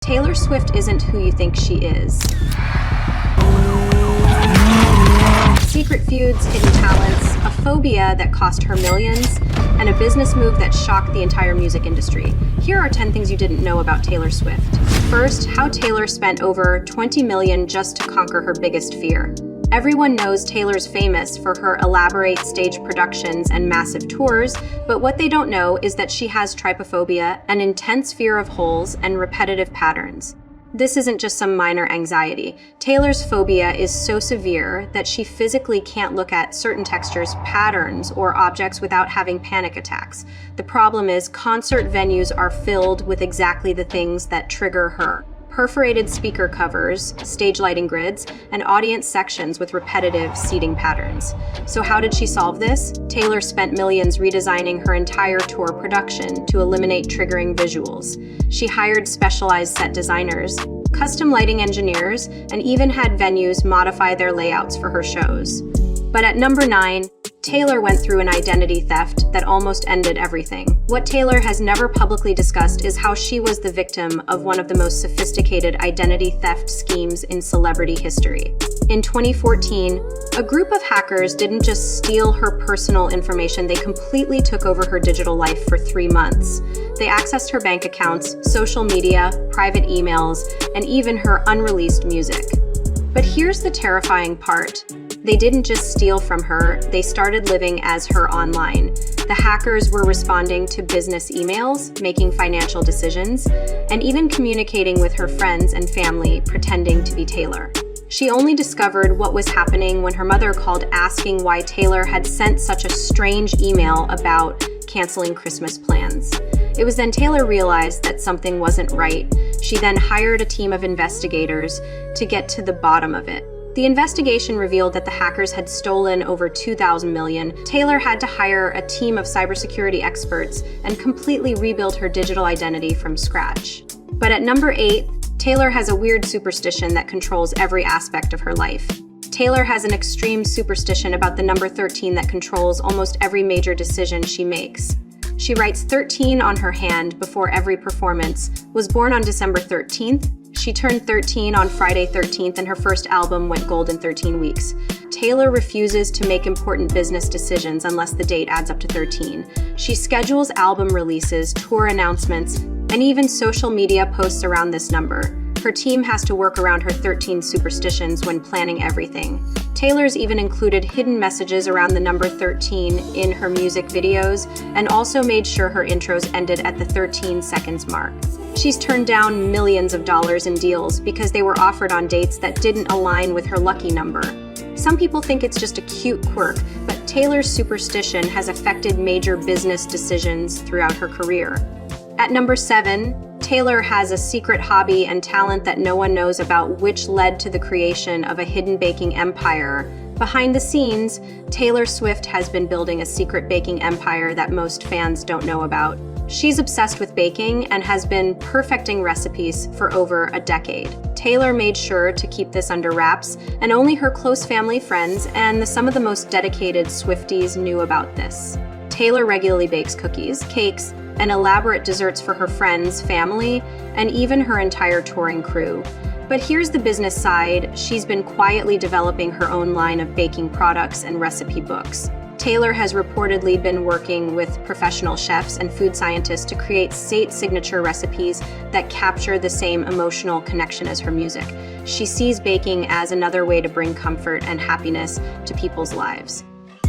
Taylor Swift isn't who you think she is. Secret feuds, hidden talents, a phobia that cost her millions, and a business move that shocked the entire music industry. Here are 10 things you didn't know about Taylor Swift. First, how Taylor spent over $20 million just to conquer her biggest fear. Everyone knows Taylor's famous for her elaborate stage productions and massive tours, but what they don't know is that she has trypophobia, an intense fear of holes and repetitive patterns. This isn't just some minor anxiety. Taylor's phobia is so severe that she physically can't look at certain textures, patterns, or objects without having panic attacks. The problem is concert venues are filled with exactly the things that trigger her. Perforated speaker covers, stage lighting grids, and audience sections with repetitive seating patterns. So how did she solve this? Taylor spent millions redesigning her entire tour production to eliminate triggering visuals. She hired specialized set designers, custom lighting engineers, and even had venues modify their layouts for her shows. But at number 9, Taylor went through an identity theft that almost ended everything. What Taylor has never publicly discussed is how she was the victim of one of the most sophisticated identity theft schemes in celebrity history. In 2014, a group of hackers didn't just steal her personal information, they completely took over her digital life for 3 months. They accessed her bank accounts, social media, private emails, and even her unreleased music. But here's the terrifying part. They didn't just steal from her, they started living as her online. The hackers were responding to business emails, making financial decisions, and even communicating with her friends and family, pretending to be Taylor. She only discovered what was happening when her mother called asking why Taylor had sent such a strange email about canceling Christmas plans. It was then Taylor realized that something wasn't right. She then hired a team of investigators to get to the bottom of it. The investigation revealed that the hackers had stolen over $2,000 million. Taylor had to hire a team of cybersecurity experts and completely rebuild her digital identity from scratch. But at number 8, Taylor has a weird superstition that controls every aspect of her life. Taylor has an extreme superstition about the number 13 that controls almost every major decision she makes. She writes 13 on her hand before every performance, was born on December 13th, she turned 13 on Friday 13th, and her first album went gold in 13 weeks. Taylor refuses to make important business decisions unless the date adds up to 13. She schedules album releases, tour announcements, and even social media posts around this number. Her team has to work around her 13 superstitions when planning everything. Taylor's even included hidden messages around the number 13 in her music videos, and also made sure her intros ended at the 13 seconds mark. She's turned down millions of dollars in deals because they were offered on dates that didn't align with her lucky number. Some people think it's just a cute quirk, but Taylor's superstition has affected major business decisions throughout her career. At number 7, Taylor has a secret hobby and talent that no one knows about, which led to the creation of a hidden baking empire. Behind the scenes, Taylor Swift has been building a secret baking empire that most fans don't know about. She's obsessed with baking and has been perfecting recipes for over a decade. Taylor made sure to keep this under wraps, and only her close family, friends, and some of the most dedicated Swifties knew about this. Taylor regularly bakes cookies, cakes, and elaborate desserts for her friends, family, and even her entire touring crew. But here's the business side. She's been quietly developing her own line of baking products and recipe books. Taylor has reportedly been working with professional chefs and food scientists to create signature recipes that capture the same emotional connection as her music. She sees baking as another way to bring comfort and happiness to people's lives.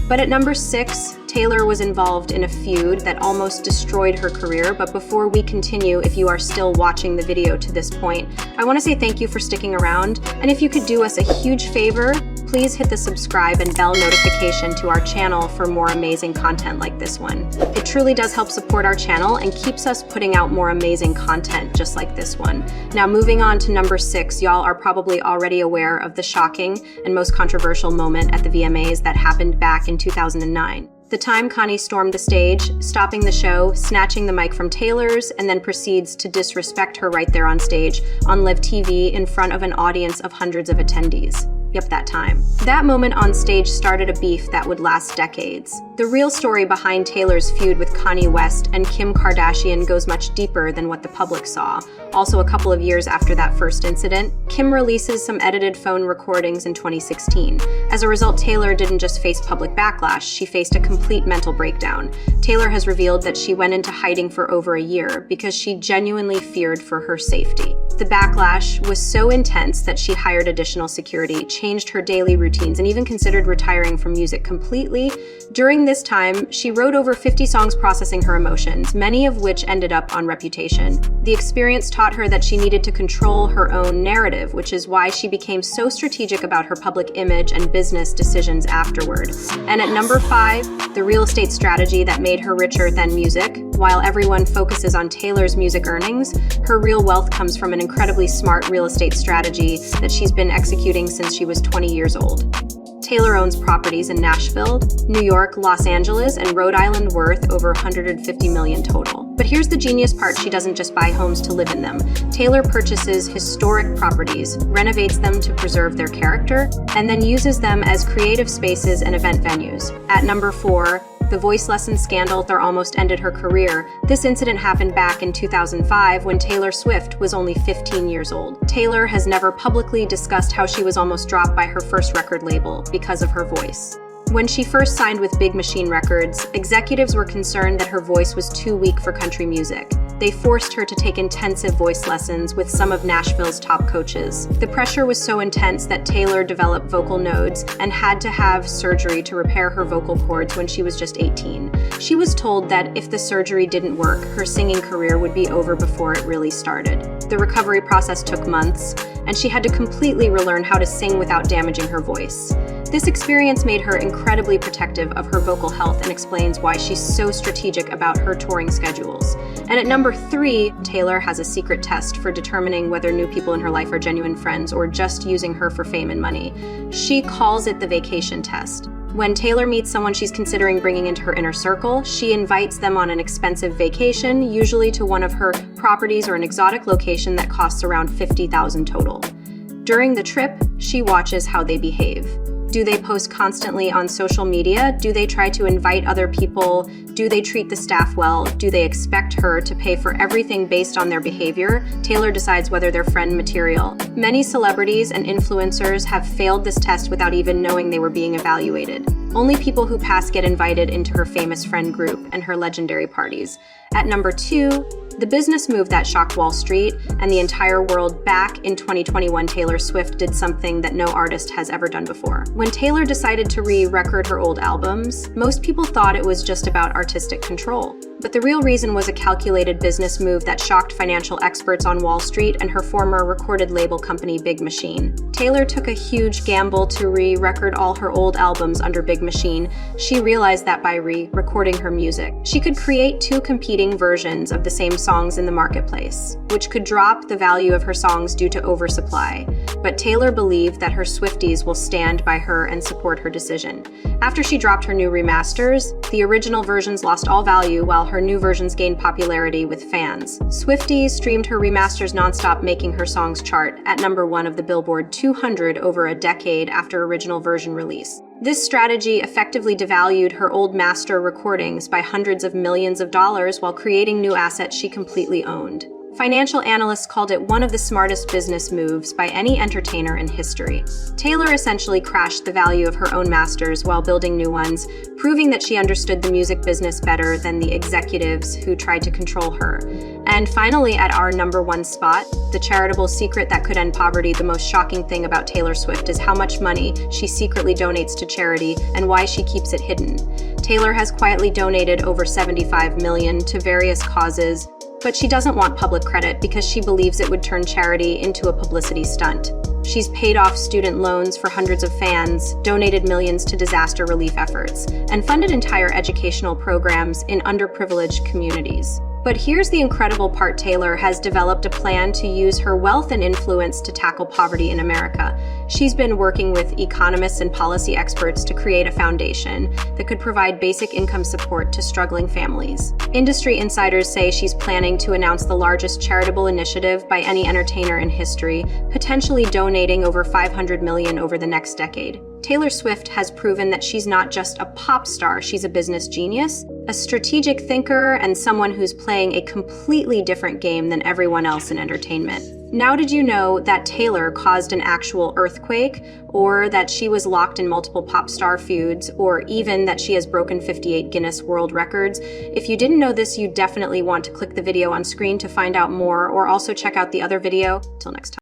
But at number 6, Taylor was involved in a feud that almost destroyed her career. But before we continue, if you are still watching the video to this point, I want to say thank you for sticking around. And if you could do us a huge favor, please hit the subscribe and bell notification to our channel for more amazing content like this one. It truly does help support our channel and keeps us putting out more amazing content just like this one. Now moving on to number 6, y'all are probably already aware of the shocking and most controversial moment at the VMAs that happened back in 2009. The time Connie stormed the stage, stopping the show, snatching the mic from Taylor's, and then proceeds to disrespect her right there on stage on live TV in front of an audience of hundreds of attendees. Yep, that time. That moment on stage started a beef that would last decades. The real story behind Taylor's feud with Kanye West and Kim Kardashian goes much deeper than what the public saw. Also, a couple of years after that first incident, Kim releases some edited phone recordings in 2016. As a result, Taylor didn't just face public backlash, she faced a complete mental breakdown. Taylor has revealed that she went into hiding for over a year because she genuinely feared for her safety. The backlash was so intense that she hired additional security, changed her daily routines, and even considered retiring from music completely. During this time, she wrote over 50 songs processing her emotions, many of which ended up on Reputation. The experience taught her that she needed to control her own narrative, which is why she became so strategic about her public image and business decisions afterward. And at number 5, the real estate strategy that made her richer than music. While everyone focuses on Taylor's music earnings, her real wealth comes from an incredibly smart real estate strategy that she's been executing since she was 20 years old. Taylor owns properties in Nashville, New York, Los Angeles, and Rhode Island worth over $150 million total. But here's the genius part: she doesn't just buy homes to live in them. Taylor purchases historic properties, renovates them to preserve their character, and then uses them as creative spaces and event venues. At number 4, the voice lesson scandal that almost ended her career. This incident happened back in 2005 when Taylor Swift was only 15 years old. Taylor has never publicly discussed how she was almost dropped by her first record label because of her voice. When she first signed with Big Machine Records, executives were concerned that her voice was too weak for country music. They forced her to take intensive voice lessons with some of Nashville's top coaches. The pressure was so intense that Taylor developed vocal nodes and had to have surgery to repair her vocal cords when she was just 18. She was told that if the surgery didn't work, her singing career would be over before it really started. The recovery process took months, and she had to completely relearn how to sing without damaging her voice. This experience made her incredibly protective of her vocal health and explains why she's so strategic about her touring schedules. And at number 3, Taylor has a secret test for determining whether new people in her life are genuine friends or just using her for fame and money. She calls it the vacation test. When Taylor meets someone she's considering bringing into her inner circle, she invites them on an expensive vacation, usually to one of her properties or an exotic location that costs around $50,000 total. During the trip, she watches how they behave. Do they post constantly on social media? Do they try to invite other people? Do they treat the staff well? Do they expect her to pay for everything based on their behavior? Taylor decides whether they're friend material. Many celebrities and influencers have failed this test without even knowing they were being evaluated. Only people who pass get invited into her famous friend group and her legendary parties. At number 2, the business move that shocked Wall Street and the entire world. Back in 2021, Taylor Swift did something that no artist has ever done before. When Taylor decided to re-record her old albums, most people thought it was just about artistic control. But the real reason was a calculated business move that shocked financial experts on Wall Street and her former recorded label company, Big Machine. Taylor took a huge gamble to re-record all her old albums under Big Machine. She realized that by re-recording her music, she could create 2 competing versions of the same songs in the marketplace, which could drop the value of her songs due to oversupply. But Taylor believed that her Swifties will stand by her and support her decision. After she dropped her new remasters, the original versions lost all value while her new versions gained popularity with fans. Swifties streamed her remasters nonstop, making her songs chart at number 1 of the Billboard 200 over a decade after original version release. This strategy effectively devalued her old master recordings by hundreds of millions of dollars while creating new assets she completely owned. Financial analysts called it one of the smartest business moves by any entertainer in history. Taylor essentially crashed the value of her own masters while building new ones, proving that she understood the music business better than the executives who tried to control her. And finally, at our number 1 spot, the charitable secret that could end poverty. The most shocking thing about Taylor Swift is how much money she secretly donates to charity and why she keeps it hidden. Taylor has quietly donated over $75 million to various causes, but she doesn't want public credit because she believes it would turn charity into a publicity stunt. She's paid off student loans for hundreds of fans, donated millions to disaster relief efforts, and funded entire educational programs in underprivileged communities. But here's the incredible part. Taylor has developed a plan to use her wealth and influence to tackle poverty in America. She's been working with economists and policy experts to create a foundation that could provide basic income support to struggling families. Industry insiders say she's planning to announce the largest charitable initiative by any entertainer in history, potentially donating over $500 million over the next decade. Taylor Swift has proven that she's not just a pop star, she's a business genius, a strategic thinker, and someone who's playing a completely different game than everyone else in entertainment. Now, did you know that Taylor caused an actual earthquake, or that she was locked in multiple pop star feuds, or even that she has broken 58 Guinness World Records? If you didn't know this, you definitely want to click the video on screen to find out more, or also check out the other video. Till next time.